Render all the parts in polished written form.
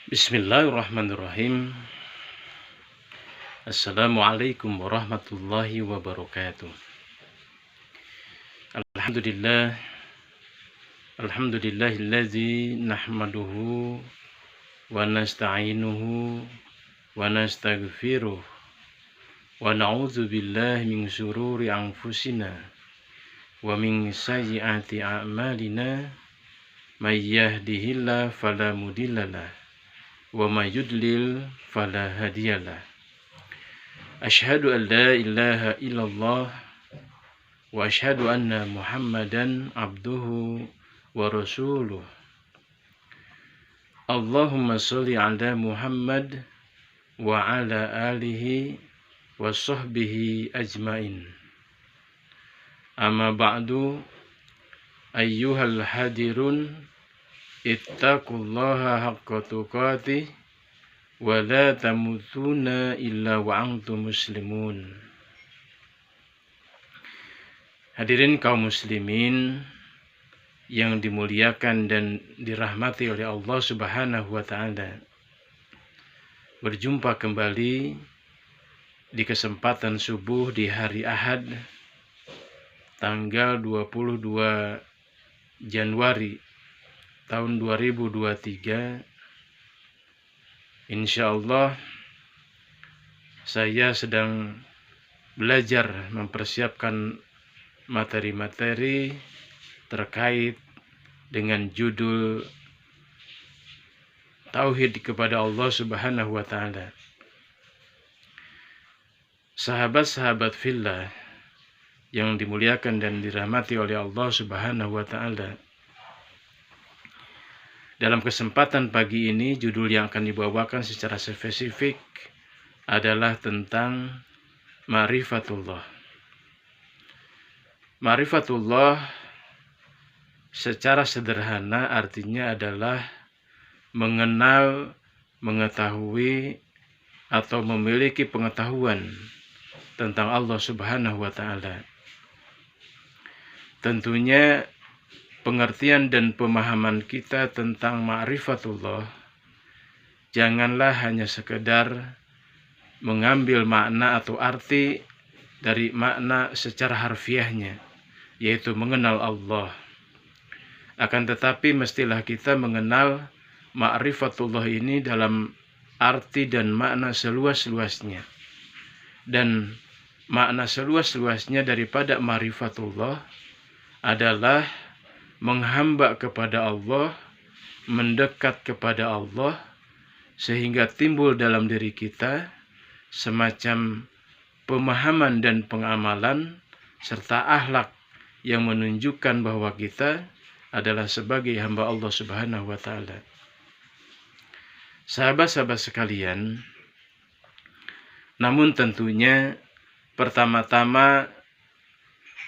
Bismillahirrahmanirrahim. Assalamualaikum warahmatullahi wabarakatuh. Alhamdulillah, alhamdulillahillazi nahmaduhu wa nasta'inuhu wa nastaghfiruh wa na'udzu billahi min syururi anfusina wa min sayyiati a'malina may yahdihillahu fala mudhillalah wa may yudlil fala hadiyalah. Asyhadu an la ilaha illallah wa asyhadu anna Muhammadan abduhu wa rasuluh. Allahumma sholli ala Muhammad wa ala alihi wa sahbihi ajmain. Amma ba'du, ayyuhal hadirun, ittaqullaha haqqa tuqatih wa la tamutunna illa wa antum muslimun. Hadirin kaum muslimin yang dimuliakan dan dirahmati oleh Allah Subhanahu wa taala. Berjumpa kembali di kesempatan subuh di hari Ahad tanggal 22 Januari tahun 2023. Insyaallah saya sedang belajar mempersiapkan materi-materi terkait dengan judul Tauhid kepada Allah Subhanahu wa taala. Sahabat-sahabat fillah yang dimuliakan dan dirahmati oleh Allah Subhanahu wa taala. Dalam kesempatan pagi ini, judul yang akan dibawakan secara spesifik adalah tentang Ma'rifatullah. Ma'rifatullah secara sederhana artinya adalah mengenal, mengetahui, atau memiliki pengetahuan tentang Allah Subhanahu wa ta'ala. Tentunya pengertian dan pemahaman kita tentang ma'rifatullah janganlah hanya sekedar mengambil makna atau arti dari makna secara harfiahnya, yaitu mengenal Allah. Akan tetapi mestilah kita mengenal ma'rifatullah ini dalam arti dan makna seluas-luasnya. Dan makna seluas-luasnya daripada ma'rifatullah adalah menghamba kepada Allah, mendekat kepada Allah, sehingga timbul dalam diri kita semacam pemahaman dan pengamalan serta akhlak yang menunjukkan bahwa kita adalah sebagai hamba Allah Subhanahu wa taala. Sahabat-sahabat sekalian, namun tentunya pertama-tama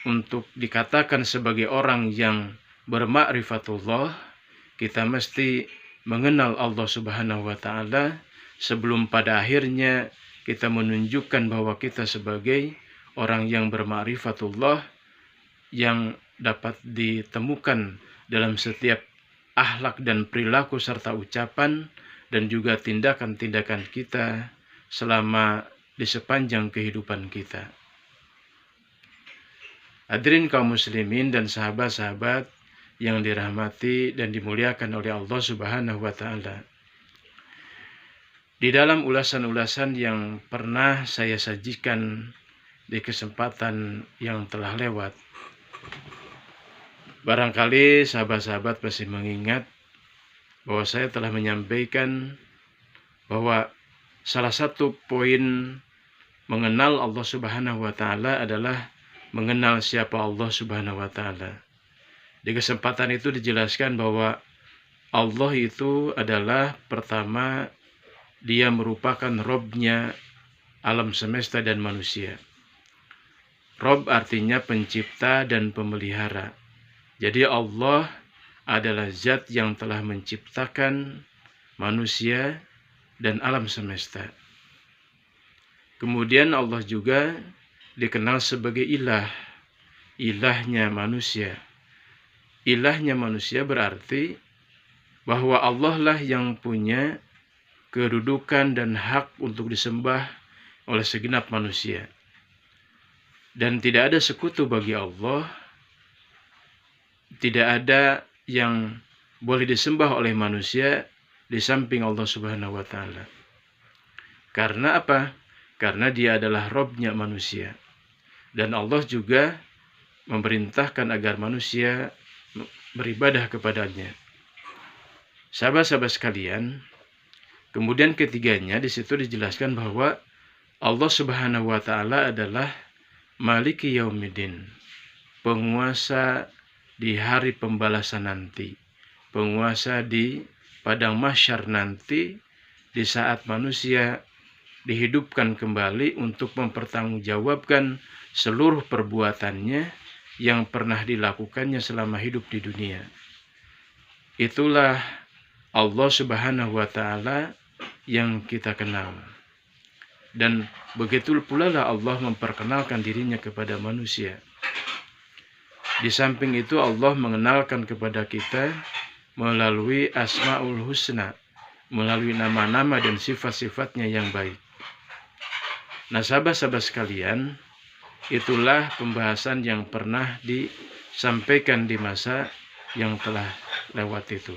untuk dikatakan sebagai orang yang berma'rifatullah, kita mesti mengenal Allah Subhanahu wa taala sebelum pada akhirnya kita menunjukkan bahwa kita sebagai orang yang berma'rifatullah yang dapat ditemukan dalam setiap akhlak dan perilaku serta ucapan dan juga tindakan-tindakan kita selama di sepanjang kehidupan kita. Hadirin kaum muslimin dan sahabat-sahabat yang dirahmati dan dimuliakan oleh Allah Subhanahu wa taala. Di dalam ulasan-ulasan yang pernah saya sajikan di kesempatan yang telah lewat, barangkali sahabat-sahabat pasti mengingat bahwa saya telah menyampaikan bahwa salah satu poin mengenal Allah Subhanahu wa taala adalah mengenal siapa Allah Subhanahu wa taala. Di kesempatan itu dijelaskan bahwa Allah itu adalah pertama, dia merupakan Robnya alam semesta dan manusia. Rob artinya pencipta dan pemelihara. Jadi Allah adalah zat yang telah menciptakan manusia dan alam semesta. Kemudian Allah juga dikenal sebagai ilah, ilahnya manusia. Ilahnya manusia berarti bahwa Allah lah yang punya kedudukan dan hak untuk disembah oleh segenap manusia. Dan tidak ada sekutu bagi Allah, tidak ada yang boleh disembah oleh manusia di samping Allah Subhanahu wa Ta'ala. Karena apa? Karena Dia adalah Robnya manusia. Dan Allah juga memerintahkan agar manusia beribadah kepadanya. Sahabat-sahabat sekalian, kemudian ketiganya di situ dijelaskan bahwa Allah Subhanahu wa Ta'ala adalah Maliki Yaumiddin, penguasa di hari pembalasan nanti, penguasa di padang mahsyar nanti, di saat manusia dihidupkan kembali untuk mempertanggungjawabkan seluruh perbuatannya yang pernah dilakukannya selama hidup di dunia. Itulah Allah Subhanahu wa Ta'ala yang kita kenal. Dan begitu pula lah Allah memperkenalkan dirinya kepada manusia. Di samping itu Allah mengenalkan kepada kita melalui Asmaul Husna, melalui nama-nama dan sifat-sifatnya yang baik. Nah, sahabat-sahabat sekalian, itulah pembahasan yang pernah disampaikan di masa yang telah lewat itu.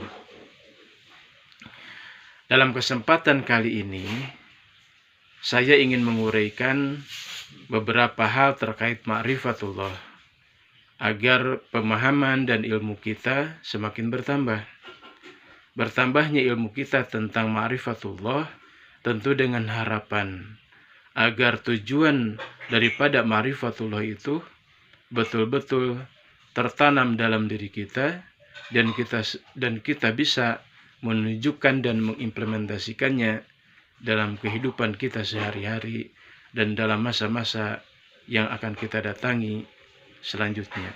Dalam kesempatan kali ini, saya ingin menguraikan beberapa hal terkait ma'rifatullah agar pemahaman dan ilmu kita semakin bertambah. Bertambahnya ilmu kita tentang ma'rifatullah tentu dengan harapan agar tujuan daripada ma'rifatullah itu betul-betul tertanam dalam diri kita dan kita bisa menunjukkan dan mengimplementasikannya dalam kehidupan kita sehari-hari dan dalam masa-masa yang akan kita datangi selanjutnya.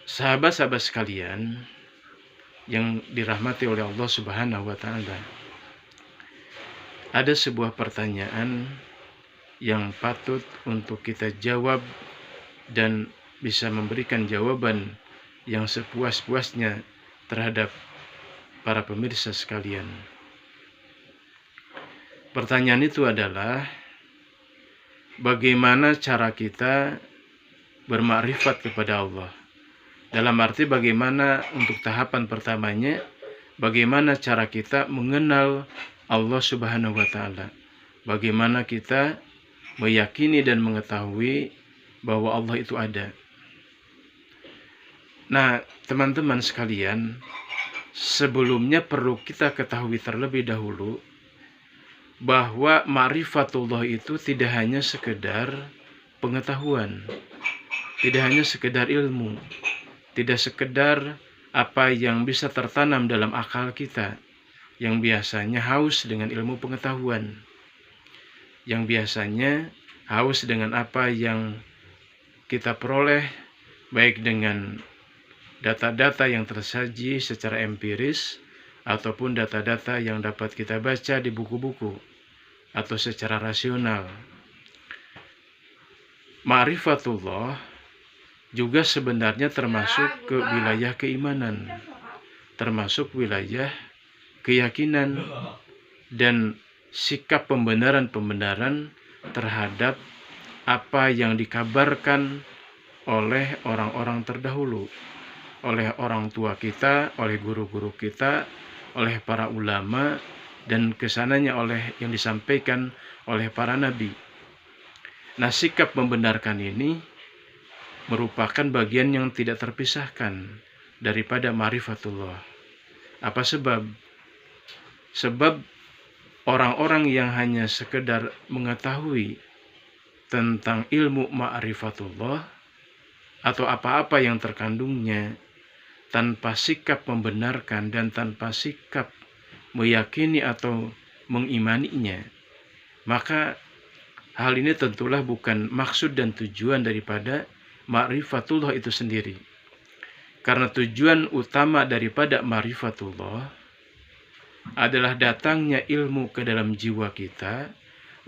Sahabat-sahabat sekalian yang dirahmati oleh Allah Subhanahu wa Ta'ala, ada sebuah pertanyaan yang patut untuk kita jawab dan bisa memberikan jawaban yang sepuas-puasnya terhadap para pemirsa sekalian. Pertanyaan itu adalah, bagaimana cara kita bermakrifat kepada Allah? Dalam arti bagaimana untuk tahapan pertamanya, bagaimana cara kita mengenal Allah Subhanahu wa Ta'ala? Bagaimana kita meyakini dan mengetahui bahwa Allah itu ada? Nah, teman-teman sekalian, sebelumnya perlu kita ketahui terlebih dahulu bahwa ma'rifatullah itu tidak hanya sekedar pengetahuan, tidak hanya sekedar ilmu, tidak sekedar apa yang bisa tertanam dalam akal kita, yang biasanya haus dengan ilmu pengetahuan, yang biasanya haus dengan apa yang kita peroleh, baik dengan data-data yang tersaji secara empiris, ataupun data-data yang dapat kita baca di buku-buku, atau secara rasional. Ma'rifatullah juga sebenarnya termasuk ke wilayah keimanan, termasuk wilayah keyakinan dan sikap pembenaran-pembenaran terhadap apa yang dikabarkan oleh orang-orang terdahulu, oleh orang tua kita, oleh guru-guru kita, oleh para ulama, dan kesananya oleh yang disampaikan oleh para nabi. Nah, sikap membenarkan ini merupakan bagian yang tidak terpisahkan daripada ma'rifatullah. Apa sebab? Sebab orang-orang yang hanya sekedar mengetahui tentang ilmu ma'rifatullah atau apa-apa yang terkandungnya tanpa sikap membenarkan dan tanpa sikap meyakini atau mengimaninya, maka hal ini tentulah bukan maksud dan tujuan daripada ma'rifatullah itu sendiri. Karena tujuan utama daripada ma'rifatullah adalah datangnya ilmu ke dalam jiwa kita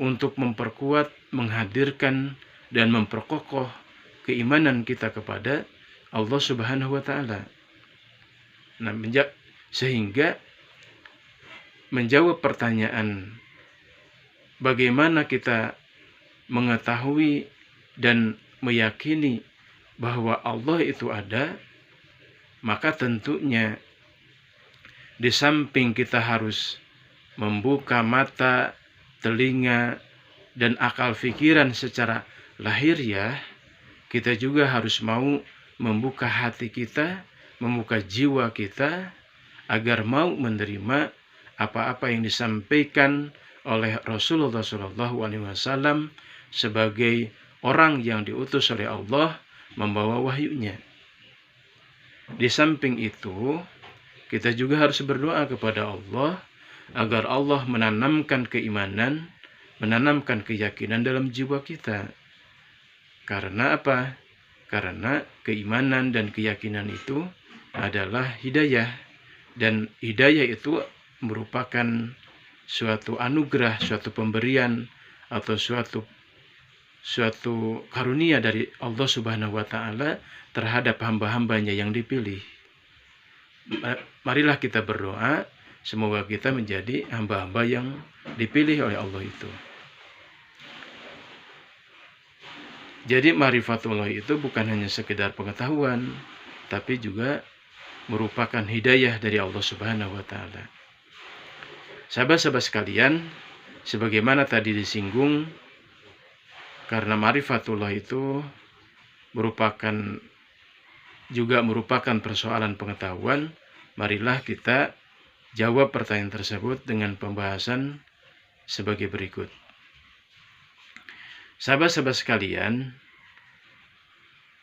untuk memperkuat, menghadirkan, dan memperkokoh keimanan kita kepada Allah Subhanahu wa Ta'ala. Nah, sehingga menjawab pertanyaan bagaimana kita mengetahui dan meyakini bahwa Allah itu ada, maka tentunya di samping kita harus membuka mata, telinga, dan akal pikiran secara lahiriah, kita juga harus mau membuka hati kita, membuka jiwa kita, agar mau menerima apa-apa yang disampaikan oleh Rasulullah SAW sebagai orang yang diutus oleh Allah membawa wahyunya. Di samping itu, kita juga harus berdoa kepada Allah agar Allah menanamkan keimanan, menanamkan keyakinan dalam jiwa kita. Karena apa? Karena keimanan dan keyakinan itu adalah hidayah. Dan hidayah itu merupakan suatu anugerah, suatu pemberian, atau suatu karunia dari Allah Subhanahu wa Ta'ala terhadap hamba-hambanya yang dipilih. Marilah kita berdoa, semoga kita menjadi hamba-hamba yang dipilih oleh Allah itu. Jadi ma'rifatullah itu bukan hanya sekedar pengetahuan, tapi juga merupakan hidayah dari Allah Subhanahu wa Ta'ala. Sahabat-sahabat sekalian, sebagaimana tadi disinggung, karena ma'rifatullah itu merupakan persoalan pengetahuan, marilah kita jawab pertanyaan tersebut dengan pembahasan sebagai berikut. Sahabat-sahabat sekalian,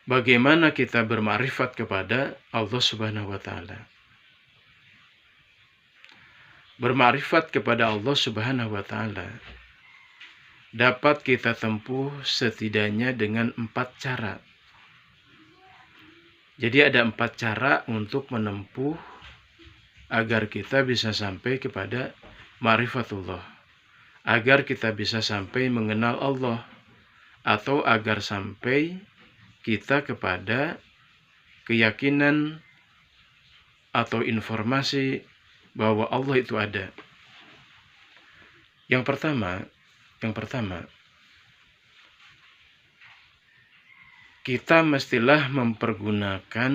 bagaimana kita bermakrifat kepada Allah Subhanahu wa Ta'ala? Bermakrifat kepada Allah Subhanahu wa Ta'ala dapat kita tempuh setidaknya dengan 4 cara. Jadi ada 4 cara untuk menempuh agar kita bisa sampai kepada ma'rifatullah, agar kita bisa sampai mengenal Allah, atau agar sampai kita kepada keyakinan atau informasi bahwa Allah itu ada. Yang pertama, kita mestilah mempergunakan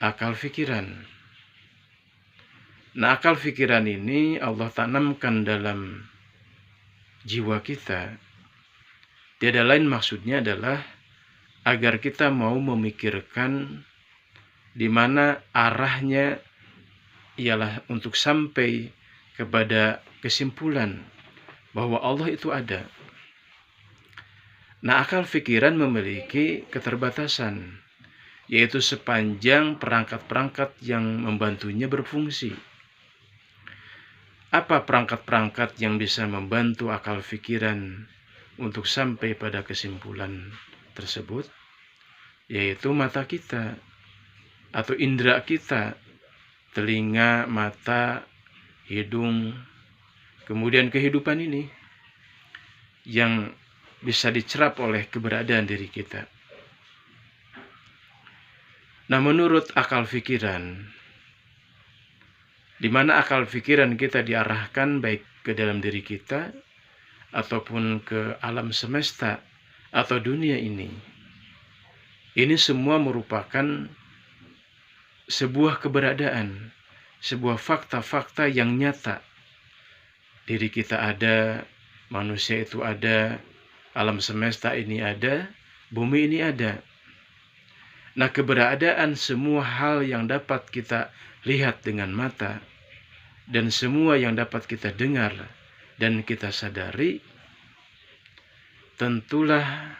akal pikiran. Nah, akal pikiran ini Allah tanamkan dalam jiwa kita. Tiada lain maksudnya adalah agar kita mau memikirkan di mana arahnya ialah untuk sampai kepada kesimpulan bahwa Allah itu ada. Nah, akal pikiran memiliki keterbatasan, yaitu sepanjang perangkat-perangkat yang membantunya berfungsi. Apa perangkat-perangkat yang bisa membantu akal pikiran untuk sampai pada kesimpulan tersebut? Yaitu mata kita atau indera kita, telinga, mata, hidung, kemudian kehidupan ini yang bisa dicerap oleh keberadaan diri kita. Nah, menurut akal pikiran, di mana akal pikiran kita diarahkan baik ke dalam diri kita ataupun ke alam semesta atau dunia ini semua merupakan sebuah keberadaan, sebuah fakta-fakta yang nyata. Diri kita ada, manusia itu ada, alam semesta ini ada, bumi ini ada. Nah, keberadaan semua hal yang dapat kita lihat dengan mata dan semua yang dapat kita dengar dan kita sadari, tentulah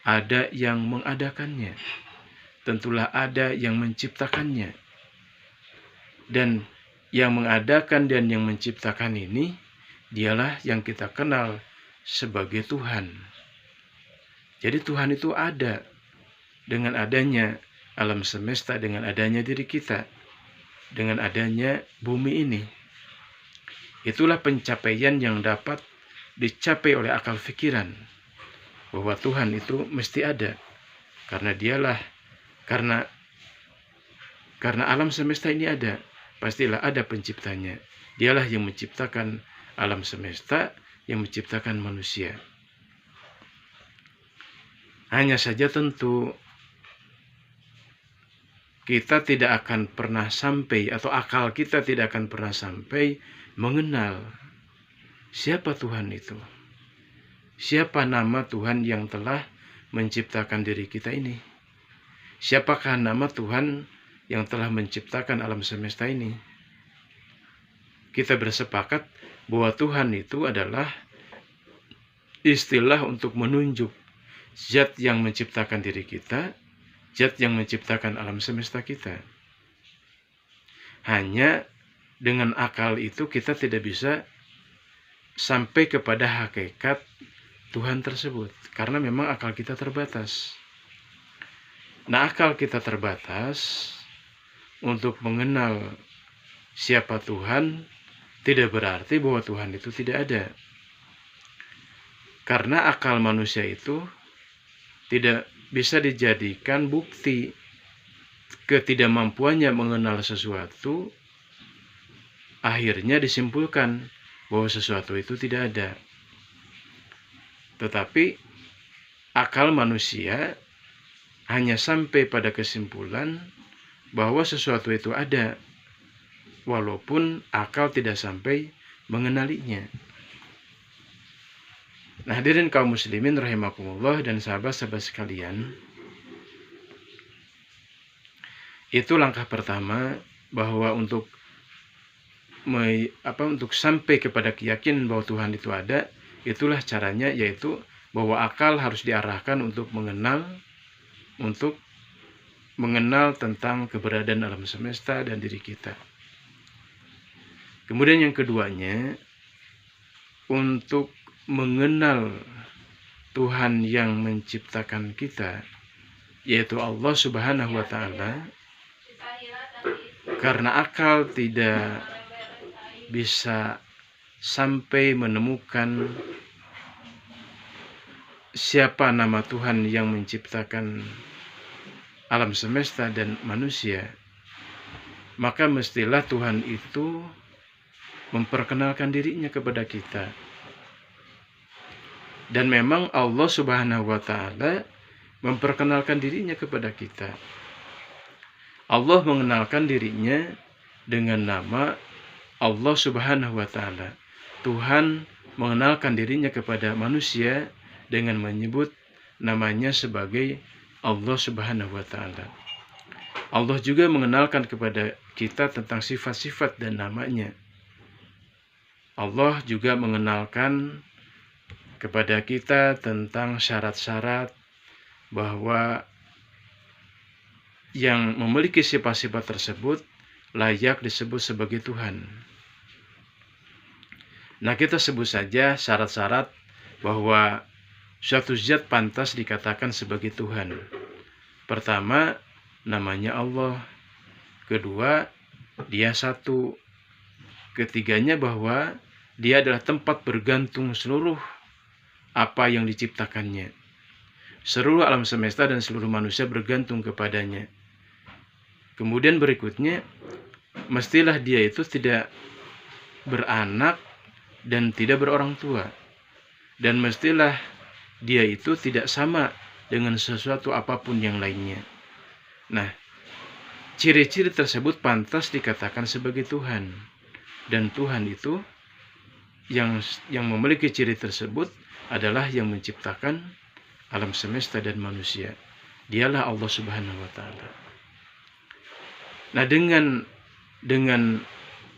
ada yang mengadakannya, tentulah ada yang menciptakannya. Dan yang mengadakan dan yang menciptakan ini, dialah yang kita kenal sebagai Tuhan. Jadi Tuhan itu ada dengan adanya alam semesta, dengan adanya diri kita, dengan adanya bumi ini. Itulah pencapaian yang dapat dicapai oleh akal pikiran, bahwa Tuhan itu mesti ada, karena alam semesta ini ada, pastilah ada penciptanya. Dialah yang menciptakan alam semesta, yang menciptakan manusia. Hanya saja tentu kita tidak akan pernah sampai, atau akal kita tidak akan pernah sampai mengenal siapa Tuhan itu. Siapa nama Tuhan yang telah menciptakan diri kita ini? Siapakah nama Tuhan yang telah menciptakan alam semesta ini? Kita bersepakat bahwa Tuhan itu adalah istilah untuk menunjuk zat yang menciptakan diri kita, zat yang menciptakan alam semesta kita. Hanya dengan akal itu kita tidak bisa sampai kepada hakikat Tuhan tersebut, karena memang akal kita terbatas. Nah, akal kita terbatas untuk mengenal siapa Tuhan tidak berarti bahwa Tuhan itu tidak ada. Karena akal manusia itu tidak bisa dijadikan bukti ketidakmampuannya mengenal sesuatu, akhirnya disimpulkan bahwa sesuatu itu tidak ada. Tetapi akal manusia hanya sampai pada kesimpulan bahwa sesuatu itu ada, walaupun akal tidak sampai mengenalinya. Nah, hadirin kaum muslimin rahimakumullah dan sahabat-sahabat sekalian, itu langkah pertama bahwa untuk sampai kepada keyakinan bahwa Tuhan itu ada, itulah caranya, yaitu bahwa akal harus diarahkan untuk mengenal tentang keberadaan alam semesta dan diri kita. Kemudian yang keduanya, untuk mengenal Tuhan yang menciptakan kita, yaitu Allah Subhanahu wa Ta'ala, karena akal tidak bisa sampai menemukan siapa nama Tuhan yang menciptakan alam semesta dan manusia, maka mestilah Tuhan itu memperkenalkan dirinya kepada kita. Dan memang Allah Subhanahu wa Ta'ala memperkenalkan dirinya kepada kita. Allah mengenalkan dirinya dengan nama Allah Subhanahu wa Ta'ala. Tuhan mengenalkan dirinya kepada manusia dengan menyebut namanya sebagai Allah Subhanahu wa Ta'ala. Allah juga mengenalkan kepada kita tentang sifat-sifat dan namanya. Allah juga mengenalkan kepada kita tentang syarat-syarat bahwa yang memiliki sifat-sifat tersebut layak disebut sebagai Tuhan. Nah, kita sebut saja syarat-syarat bahwa suatu zat pantas dikatakan sebagai Tuhan. Pertama, namanya Allah. Kedua, Dia satu. Ketiganya bahwa Dia adalah tempat bergantung seluruh apa yang diciptakannya. Seluruh alam semesta dan seluruh manusia bergantung kepadanya. Kemudian berikutnya, mestilah Dia itu tidak beranak dan tidak berorang tua. Dan mestilah Dia itu tidak sama dengan sesuatu apapun yang lainnya. Nah, ciri-ciri tersebut pantas dikatakan sebagai Tuhan. Dan Tuhan itu yang memiliki ciri tersebut adalah yang menciptakan alam semesta dan manusia. Dialah Allah Subhanahu wa Ta'ala. Nah, dengan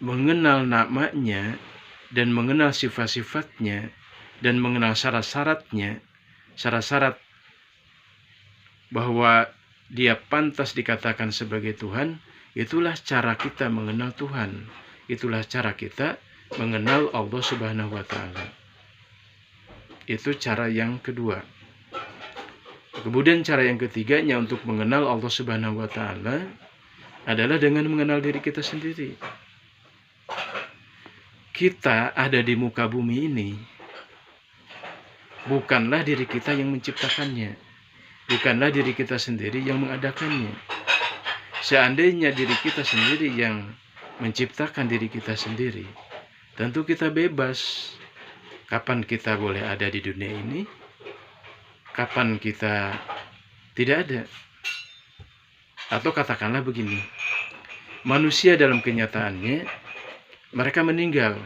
mengenal namanya dan mengenal sifat-sifatnya dan mengenal syarat-syaratnya, syarat-syarat bahwa Dia pantas dikatakan sebagai Tuhan, itulah cara kita mengenal Tuhan. Itulah cara kita mengenal Allah Subhanahu wa Ta'ala. Itu cara yang kedua. Kemudian cara yang ketiganya untuk mengenal Allah Subhanahu wa Ta'ala adalah dengan mengenal diri kita sendiri. Kita ada di muka bumi ini bukanlah diri kita yang menciptakannya, bukanlah diri kita sendiri yang mengadakannya. Seandainya diri kita sendiri yang menciptakan diri kita sendiri, tentu kita bebas. Kapan kita boleh ada di dunia ini, kapan kita tidak ada. Atau katakanlah begini, manusia dalam kenyataannya, mereka meninggal.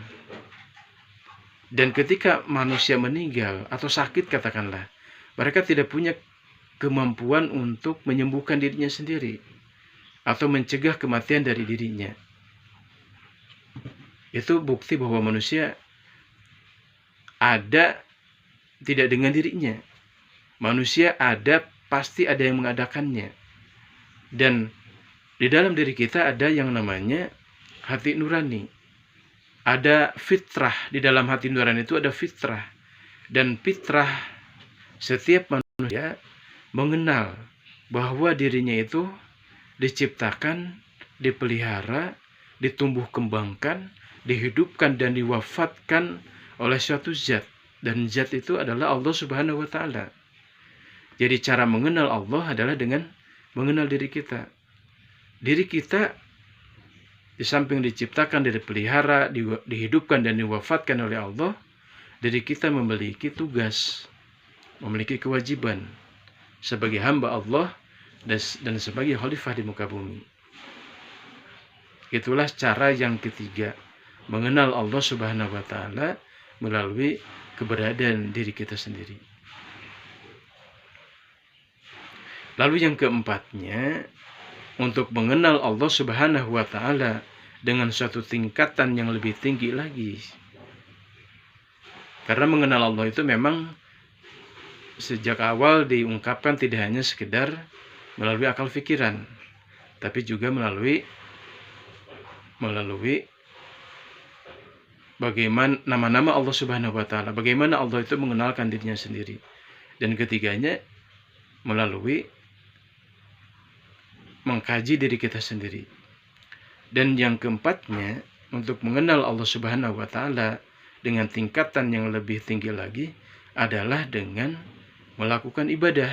Dan ketika manusia meninggal atau sakit katakanlah, mereka tidak punya kemampuan untuk menyembuhkan dirinya sendiri atau mencegah kematian dari dirinya. Itu bukti bahwa manusia ada tidak dengan dirinya. Manusia ada, pasti ada yang mengadakannya. Dan di dalam diri kita ada yang namanya hati nurani. Ada fitrah, di dalam hati nurani itu ada fitrah. Dan fitrah setiap manusia mengenal bahwa dirinya itu diciptakan, dipelihara, ditumbuh kembangkan, dihidupkan dan diwafatkan oleh suatu zat, dan zat itu adalah Allah Subhanahu wa Ta'ala. Jadi cara mengenal Allah adalah dengan mengenal diri kita. Diri kita di samping diciptakan, dipelihara, dihidupkan dan diwafatkan oleh Allah, diri kita memiliki tugas, memiliki kewajiban sebagai hamba Allah dan sebagai khalifah di muka bumi. Itulah cara yang ketiga, mengenal Allah Subhanahu wa Ta'ala melalui keberadaan diri kita sendiri. Lalu yang keempatnya, untuk mengenal Allah Subhanahu wa Ta'ala dengan suatu tingkatan yang lebih tinggi lagi. Karena mengenal Allah itu memang sejak awal diungkapkan tidak hanya sekedar melalui akal pikiran, tapi juga melalui bagaimana nama-nama Allah Subhanahu wa Ta'ala, bagaimana Allah itu mengenalkan dirinya sendiri. Dan ketiganya melalui mengkaji diri kita sendiri. Dan yang keempatnya, untuk mengenal Allah Subhanahu wa Ta'ala dengan tingkatan yang lebih tinggi lagi adalah dengan melakukan ibadah.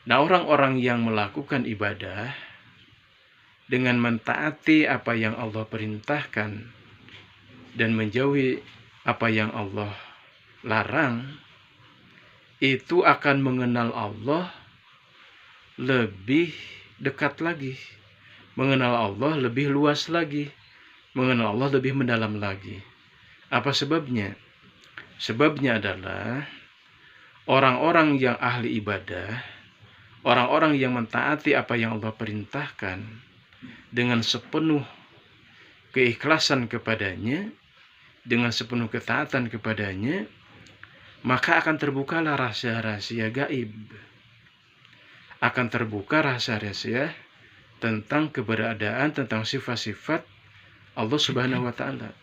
Nah, orang-orang yang melakukan ibadah dengan mentaati apa yang Allah perintahkan dan menjauhi apa yang Allah larang, itu akan mengenal Allah lebih dekat lagi, mengenal Allah lebih luas lagi, mengenal Allah lebih mendalam lagi. Apa sebabnya? Sebabnya adalah orang-orang yang ahli ibadah, orang-orang yang mentaati apa yang Allah perintahkan dengan sepenuh keikhlasan kepadanya, dengan sepenuh ketaatan kepadanya, maka akan terbukalah rahasia-rahasia gaib. Akan terbuka rahasia-rahasia tentang keberadaan, tentang sifat-sifat Allah Subhanahu wa Ta'ala.